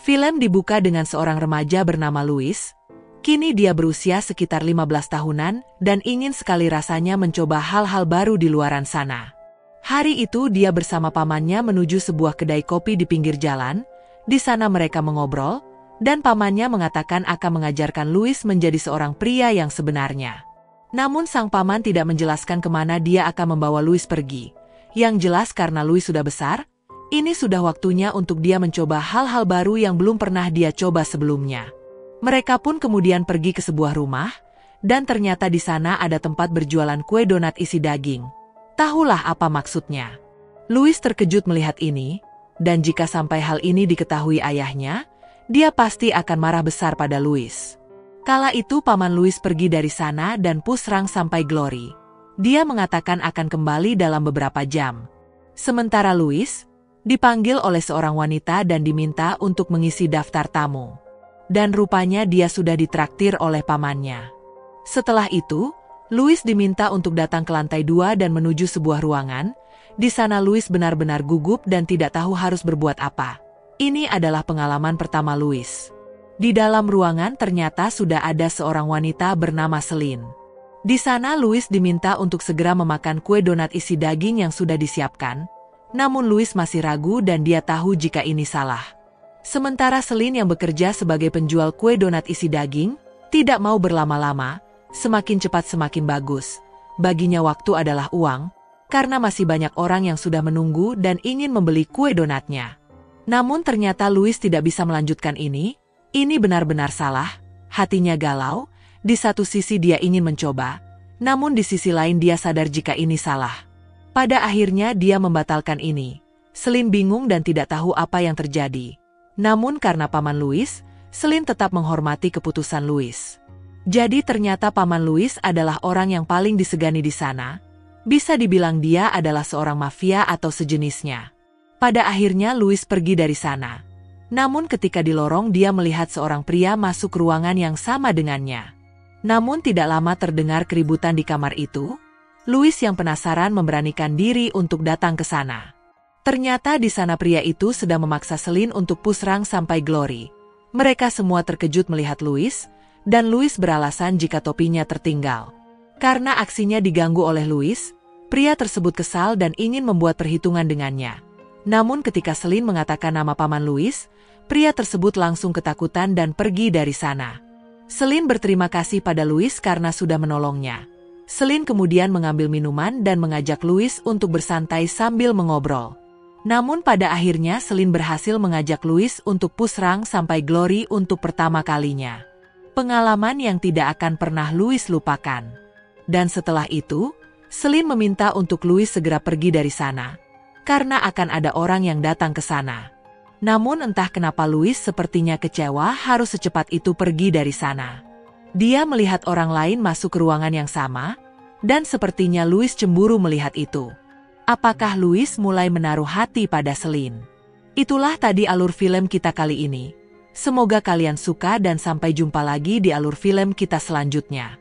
Film dibuka dengan seorang remaja bernama Louis. Kini dia berusia sekitar 15 tahunan dan ingin sekali rasanya mencoba hal-hal baru di luaran sana. Hari itu dia bersama pamannya menuju sebuah kedai kopi di pinggir jalan. Di sana mereka mengobrol, dan pamannya mengatakan akan mengajarkan Louis menjadi seorang pria yang sebenarnya. Namun sang paman tidak menjelaskan kemana dia akan membawa Louis pergi. Yang jelas karena Louis sudah besar, ini sudah waktunya untuk dia mencoba hal-hal baru yang belum pernah dia coba sebelumnya. Mereka pun kemudian pergi ke sebuah rumah, dan ternyata di sana ada tempat berjualan kue donat isi daging. Tahulah apa maksudnya. Louis terkejut melihat ini, dan jika sampai hal ini diketahui ayahnya, dia pasti akan marah besar pada Louis. Kala itu paman Louis pergi dari sana dan pusrang sampai Glory. Dia mengatakan akan kembali dalam beberapa jam. Sementara Louis dipanggil oleh seorang wanita dan diminta untuk mengisi daftar tamu. Dan rupanya dia sudah ditraktir oleh pamannya. Setelah itu, Louis diminta untuk datang ke lantai 2 dan menuju sebuah ruangan. Di sana Louis benar-benar gugup dan tidak tahu harus berbuat apa. Ini adalah pengalaman pertama Louis. Di dalam ruangan ternyata sudah ada seorang wanita bernama Celine. Di sana Louis diminta untuk segera memakan kue donat isi daging yang sudah disiapkan. Namun Louis masih ragu dan dia tahu jika ini salah. Sementara Celine yang bekerja sebagai penjual kue donat isi daging, tidak mau berlama-lama, semakin cepat semakin bagus. Baginya waktu adalah uang, karena masih banyak orang yang sudah menunggu dan ingin membeli kue donatnya. Namun ternyata Louis tidak bisa melanjutkan ini benar-benar salah, hatinya galau, di satu sisi dia ingin mencoba, namun di sisi lain dia sadar jika ini salah. Pada akhirnya dia membatalkan ini. Celine bingung dan tidak tahu apa yang terjadi. Namun karena paman Louis, Celine tetap menghormati keputusan Louis. Jadi ternyata paman Louis adalah orang yang paling disegani di sana. Bisa dibilang dia adalah seorang mafia atau sejenisnya. Pada akhirnya Louis pergi dari sana. Namun ketika di lorong dia melihat seorang pria masuk ruangan yang sama dengannya. Namun tidak lama terdengar keributan di kamar itu. Louis yang penasaran memberanikan diri untuk datang ke sana. Ternyata di sana pria itu sedang memaksa Celine untuk pusrang sampai Glory. Mereka semua terkejut melihat Louis, dan Louis beralasan jika topinya tertinggal. Karena aksinya diganggu oleh Louis, pria tersebut kesal dan ingin membuat perhitungan dengannya. Namun ketika Celine mengatakan nama paman Louis, pria tersebut langsung ketakutan dan pergi dari sana. Celine berterima kasih pada Louis karena sudah menolongnya. Celine kemudian mengambil minuman dan mengajak Louis untuk bersantai sambil mengobrol. Namun pada akhirnya Celine berhasil mengajak Louis untuk pusrang sampai Glory untuk pertama kalinya. Pengalaman yang tidak akan pernah Louis lupakan. Dan setelah itu, Celine meminta untuk Louis segera pergi dari sana. Karena akan ada orang yang datang ke sana. Namun entah kenapa Louis sepertinya kecewa harus secepat itu pergi dari sana. Dia melihat orang lain masuk ke ruangan yang sama, dan sepertinya Louis cemburu melihat itu. Apakah Louis mulai menaruh hati pada Celine? Itulah tadi alur film kita kali ini. Semoga kalian suka dan sampai jumpa lagi di alur film kita selanjutnya.